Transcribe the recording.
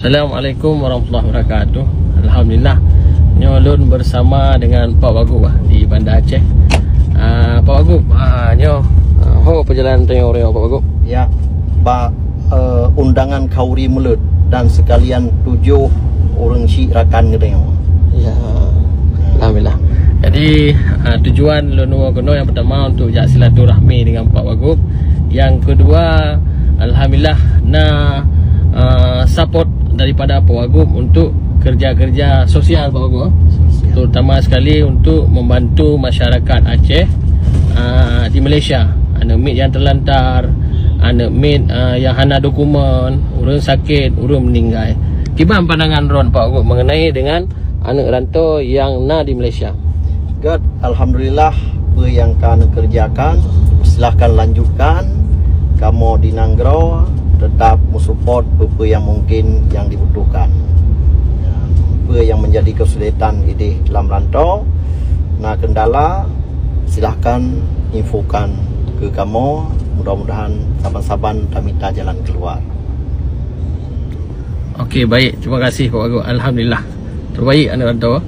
Assalamualaikum warahmatullahi wabarakatuh. Alhamdulillah, nyolun bersama dengan Pak Wagub di Bandar Aceh. Pak Wagub, ho perjalanan tengok Pak Wagub. Ya, Pak, undangan Kauri Mulut dan sekalian 7 orang Syik rakan tengok. Ya, alhamdulillah. Jadi tujuan Lunu Gono yang pertama untuk silaturahmi dengan Pak Wagub. Yang kedua, alhamdulillah support daripada Pak Wagub untuk kerja-kerja sosial Pak Wagub, terutama sekali untuk membantu masyarakat Aceh di Malaysia. Anak mit yang terlantar, anak mit yang hana dokumen, orang sakit, orang meninggal. Gimana pandangan Ron Pak Wagub mengenai dengan anak rantau yang di Malaysia? God, alhamdulillah, apa yang kalian kerjakan silahkan lanjutkan. Kamu di Nanggro tetap mensupport apa yang mungkin yang dibutuhkan, apa yang menjadi kesulitan ini dalam rantau. Nah, kendala silahkan infokan ke kamu. Mudah-mudahan saban-saban dah minta jalan keluar. Okey, baik, terima kasih Pak Wagub. Alhamdulillah, terbaik anak rantau.